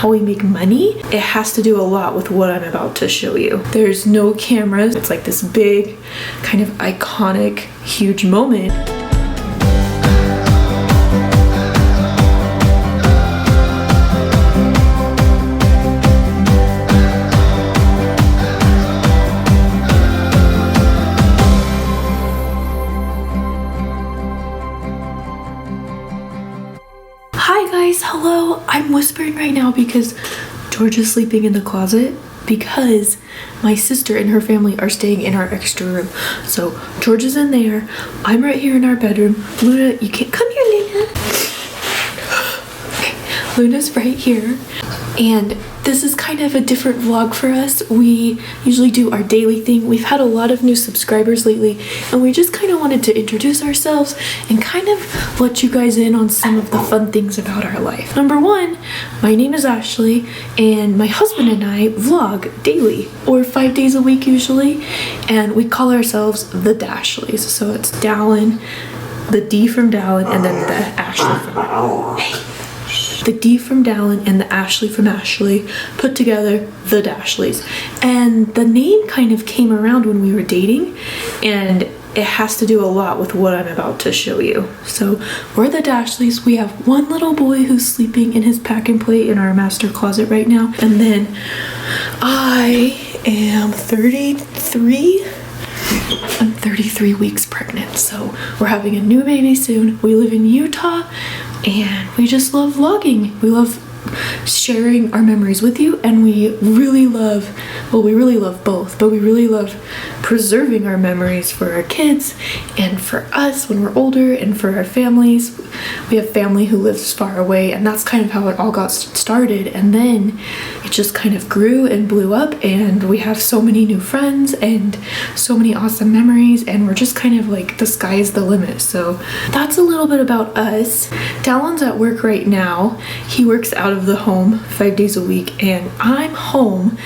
how we make money, it has to do a lot with what I'm about to show you. There's no cameras. It's like this big, kind of iconic, huge moment. Hi guys, hello. I'm whispering right now because George is sleeping in the closet because my sister and her family are staying in our extra room. So George is in there. I'm right here in our bedroom. Luna, you can't come here, Luna. Okay, Luna's right here. And this is kind of a different vlog for us. We usually do our daily thing. We've had a lot of new subscribers lately, and we just kind of wanted to introduce ourselves and kind of let you guys in on some of the fun things about our life. Number one, my name is Ashley, and my husband and I vlog daily, or 5 days a week usually, and we call ourselves the DASHLEYS. So it's Dallin, the D from Dallin, and then the Ashley from the D from Dallin and the Ashley from Ashley put together, the DASHLEYS. And the name kind of came around when we were dating, and it has to do a lot with what I'm about to show you. So we're the DASHLEYS. We have one little boy who's sleeping in his pack and play in our master closet right now. And then I am 33. I'm 33 weeks pregnant, so we're having a new baby soon. We live in Utah, and we just love vlogging. We love sharing our memories with you, and we really love, well, we really love both, but we really love preserving our memories for our kids and for us when we're older, and for our families. We have family who lives far away, and that's kind of how it all got started. And then it just kind of grew and blew up, and we have so many new friends and so many awesome memories, and we're just kind of like, the sky is the limit. So that's a little bit about us. Dallin's at work right now. He works out of the home 5 days a week, and I'm home,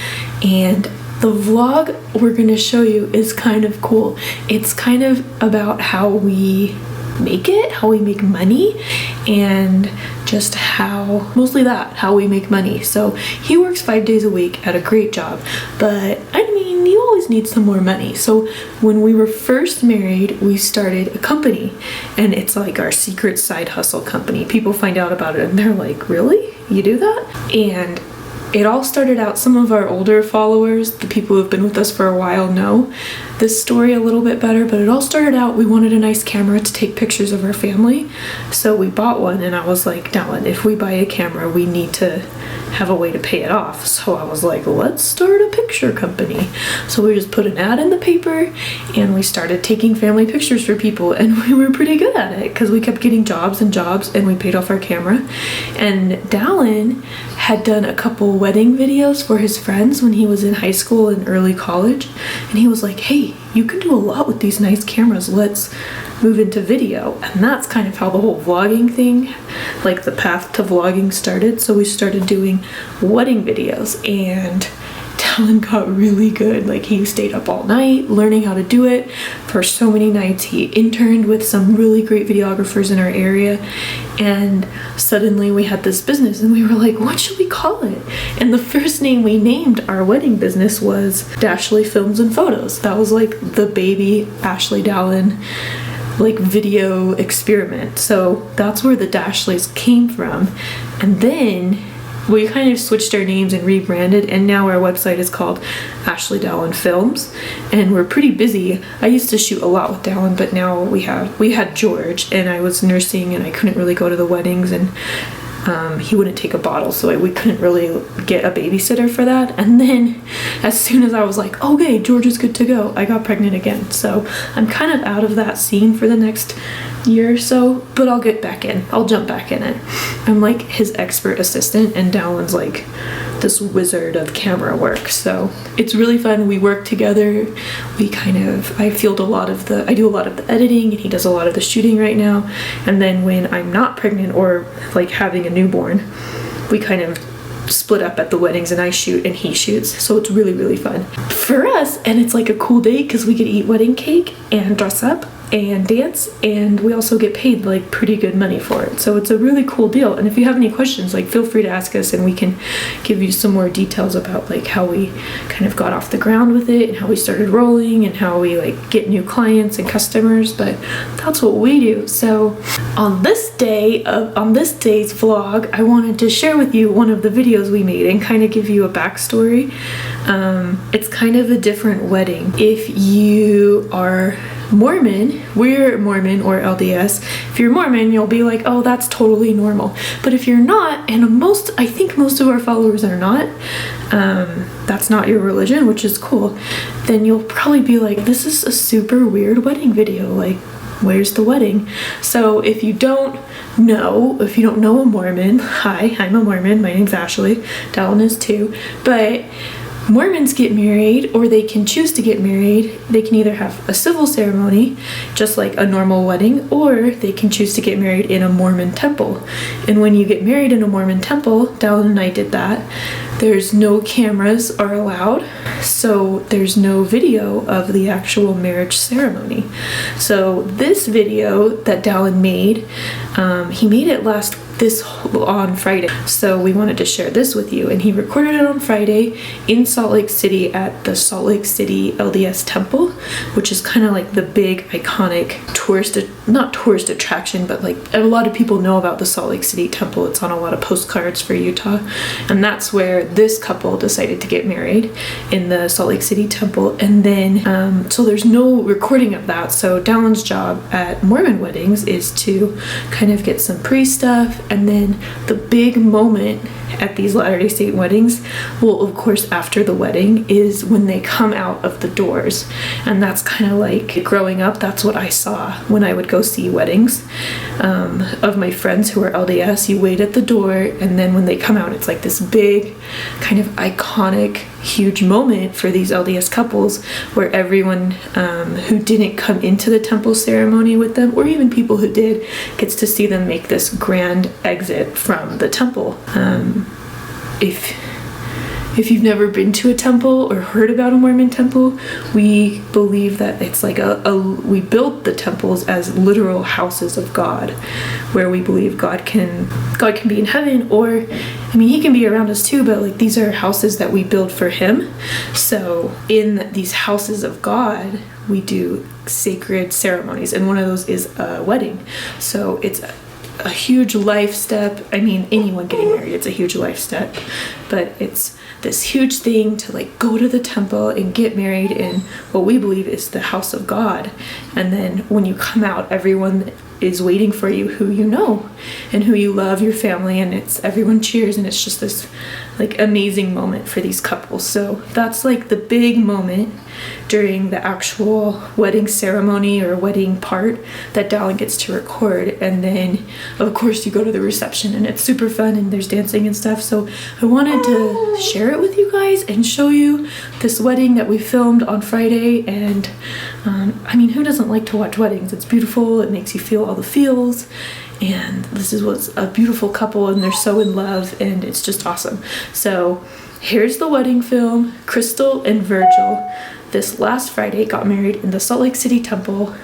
and the vlog we're gonna show you is kind of cool. It's kind of about how we make it, how we make money, and just how, mostly that, how we make money. So he works 5 days a week at a great job, but I mean, you always need some more money. So when we were first married, we started a company, and it's like our secret side hustle company. People find out about it and they're like, really? You do that? And it all started out, some of our older followers, the people who have been with us for a while, know this story a little bit better, but it all started out, we wanted a nice camera to take pictures of our family. So we bought one, and I was like, Dallin, if we buy a camera, we need to have a way to pay it off. So I was like, let's start a picture company. So we just put an ad in the paper, and we started taking family pictures for people, and we were pretty good at it because we kept getting jobs and jobs, and we paid off our camera. And Dallin had done a couple wedding videos for his friends when he was in high school and early college, and he was like, hey, you can do a lot with these nice cameras, let's move into video. And that's kind of how the whole vlogging thing, like the path to vlogging, started. So we started doing wedding videos, and Dallin got really good. Like, he stayed up all night learning how to do it for so many nights. He interned with some really great videographers in our area, and suddenly we had this business, and we were like, what should we call it? And the first name we named our wedding business was Dashley Films and Photos. That was like the baby Ashley Dallin like video experiment. So that's where the DASHLEYS came from. And then we kind of switched our names and rebranded, and now our website is called Ashley Dallin Films, and we're pretty busy. I used to shoot a lot with Dallin, but now we had George, and I was nursing, and I couldn't really go to the weddings, and he wouldn't take a bottle, so we couldn't really get a babysitter for that. And then as soon as I was like, okay, George is good to go, I got pregnant again. So I'm kind of out of that scene for the next year or so, but I'll get back in. I'll jump back in it. I'm like his expert assistant, and Dallin's like this wizard of camera work. So it's really fun. We work together. I do a lot of the editing, and he does a lot of the shooting right now. And then when I'm not pregnant or like having a newborn, we kind of split up at the weddings, and I shoot and he shoots. So it's really, really fun for us, and it's like a cool day because we could eat wedding cake and dress up and dance, and we also get paid like pretty good money for it. So it's a really cool deal. And if you have any questions, like feel free to ask us, and we can give you some more details about like how we kind of got off the ground with it and how we started rolling and how we like get new clients and customers. But that's what we do. So on this day's vlog, I wanted to share with you one of the videos we made and kind of give you a backstory. It's kind of a different wedding. If you are Mormon, we're Mormon or LDS. If you're Mormon, you'll be like, oh, that's totally normal. But if you're not, and I think most of our followers are not, that's not your religion, which is cool, then you'll probably be like, this is a super weird wedding video. Like, where's the wedding? So if you don't know a Mormon, hi, I'm a Mormon. My name's Ashley. Dallin is too. But Mormons get married, or they can choose to get married. They can either have a civil ceremony, just like a normal wedding, or they can choose to get married in a Mormon temple. And when you get married in a Mormon temple, Dallin and I did that, there's no cameras are allowed, so there's no video of the actual marriage ceremony. So this video that Dallin made, he made it on Friday, so we wanted to share this with you. And he recorded it on Friday in Salt Lake City at the Salt Lake City LDS Temple, which is kind of like the big iconic not tourist attraction, but like a lot of people know about the Salt Lake City Temple. It's on a lot of postcards for Utah, and that's where this couple decided to get married, in the Salt Lake City Temple. And then so there's no recording of that. So Dallin's job at Mormon weddings is to kind of get some pre-stuff, and then the big moment at these Latter-day Saint weddings, well, of course, after the wedding, is when they come out of the doors. And that's kind of like, growing up, that's what I saw when I would go see weddings of my friends who are LDS. You wait at the door, and then when they come out, it's like this big kind of iconic, huge moment for these LDS couples, where everyone who didn't come into the temple ceremony with them, or even people who did, gets to see them make this grand exit from the temple. If you've never been to a temple or heard about a Mormon temple, we believe that it's like we build the temples as literal houses of God, where we believe God can be in heaven, or, I mean, he can be around us too, but like, these are houses that we build for him. So in these houses of God, we do sacred ceremonies, and one of those is a wedding. So it's a huge life step. I mean, anyone getting married, it's a huge life step, but it's this huge thing to like go to the temple and get married in what we believe is the house of God. And then when you come out, everyone is waiting for you, who you know and who you love, your family, and everyone cheers, and it's just this like amazing moment for these couples. So that's like the big moment during the actual wedding ceremony or wedding part that Dallin gets to record. And then of course you go to the reception, and it's super fun, and there's dancing and stuff. So I wanted to share it with you guys and show you this wedding that we filmed on Friday. And I mean, who doesn't like to watch weddings? It's beautiful, it makes you feel all the feels, and this was a beautiful couple, and they're so in love, and it's just awesome. So here's the wedding film. Crystal and Virgil this last Friday got married in the Salt Lake City Temple,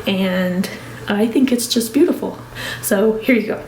and I think it's just beautiful. So here you go.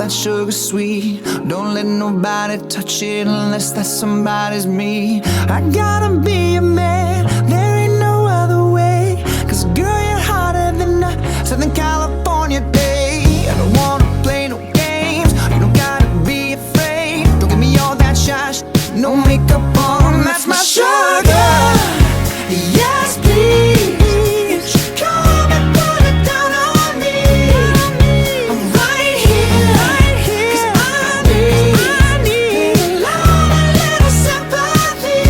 that sugar sweet. Don't let nobody touch it unless that somebody's me. I gotta be a man, there ain't no other way. Cause girl, you're hotter than a Southern California day. I don't wanna play no games, you don't gotta be afraid. Don't give me all that shy no makeup on, that's my sugar. Yes, please. Come and put it down on me. I'm right here, 'cause I need a lot, a little sympathy.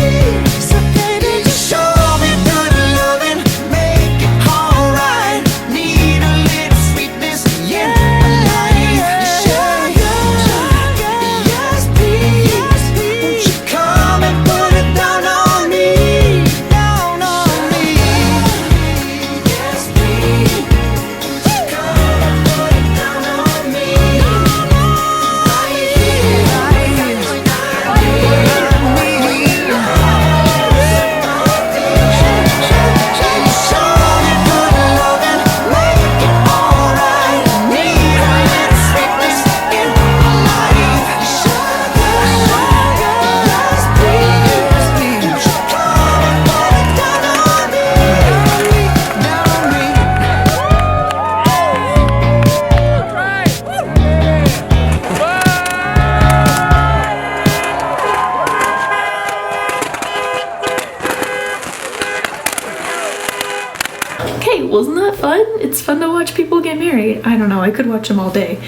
So baby, just show me good loving, make it alright. Need a little sweetness in my life. Sugar, yes please. Won't you come and put it down on me? Down on me. Yes please. Won't you come and put it down on me? Right here, Okay, wasn't that fun? It's fun to watch people get married. I don't know, I could watch them all day.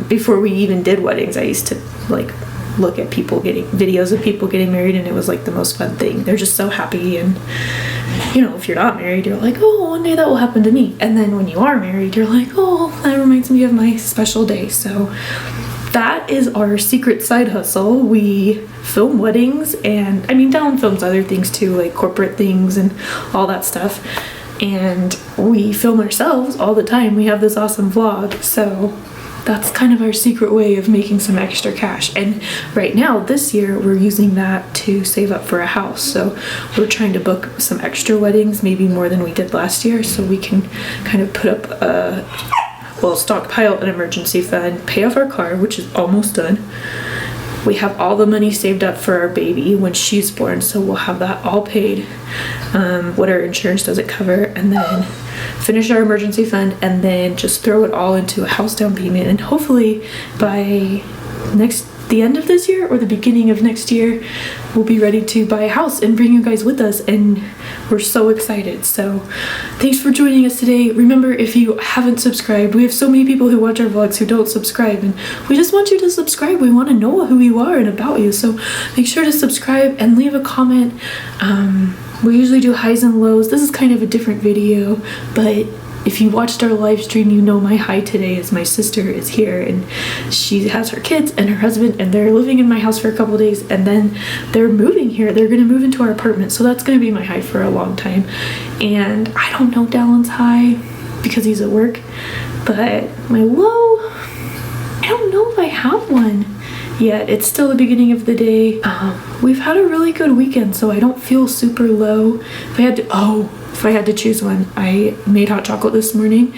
Before we even did weddings, I used to like look at people getting videos of people getting married, and it was like the most fun thing. They're just so happy, and you know, if you're not married, you're like, oh, one day that will happen to me. And then when you are married, you're like, oh, that reminds me of my special day. So that is our secret side hustle. We film weddings, and I mean, Dallin films other things too, like corporate things and all that stuff. And we film ourselves all the time. We have this awesome vlog, so that's kind of our secret way of making some extra cash. And right now, this year, we're using that to save up for a house. So we're trying to book some extra weddings, maybe more than we did last year, so we can kind of put up stockpile an emergency fund, pay off our car, which is almost done. We have all the money saved up for our baby when she's born, so we'll have that all paid, what our insurance doesn't cover, and then finish our emergency fund, and then just throw it all into a house down payment. And hopefully by the end of this year or the beginning of next year, we'll be ready to buy a house and bring you guys with us, and we're so excited. So thanks for joining us today. Remember, if you haven't subscribed, we have so many people who watch our vlogs who don't subscribe, and we just want you to subscribe. We want to know who you are and about you, so make sure to subscribe and leave a comment. We usually do highs and lows. This is kind of a different video, but if you watched our live stream, you know my high today is my sister is here, and she has her kids and her husband, and they're living in my house for a couple days, and then they're moving here. They're gonna move into our apartment, so that's gonna be my high for a long time. And I don't know Dallin's high because he's at work, but my low, I don't know if I have one yet. It's still the beginning of the day. We've had a really good weekend, so I don't feel super low. If I had to choose one, I made hot chocolate this morning,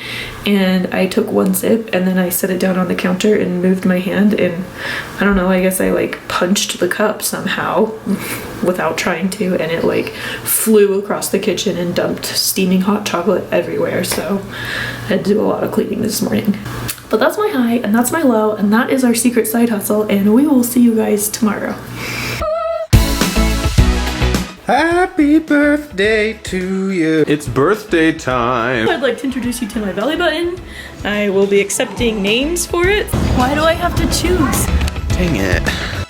and I took one sip, and then I set it down on the counter and moved my hand, and I don't know, I guess I like punched the cup somehow without trying to, and it like flew across the kitchen and dumped steaming hot chocolate everywhere. So I had to do a lot of cleaning this morning. But that's my high, and that's my low, and that is our secret side hustle, and we will see you guys tomorrow. Happy birthday to you. It's birthday time. I'd like to introduce you to my belly button. I will be accepting names for it. Why do I have to choose? Dang it.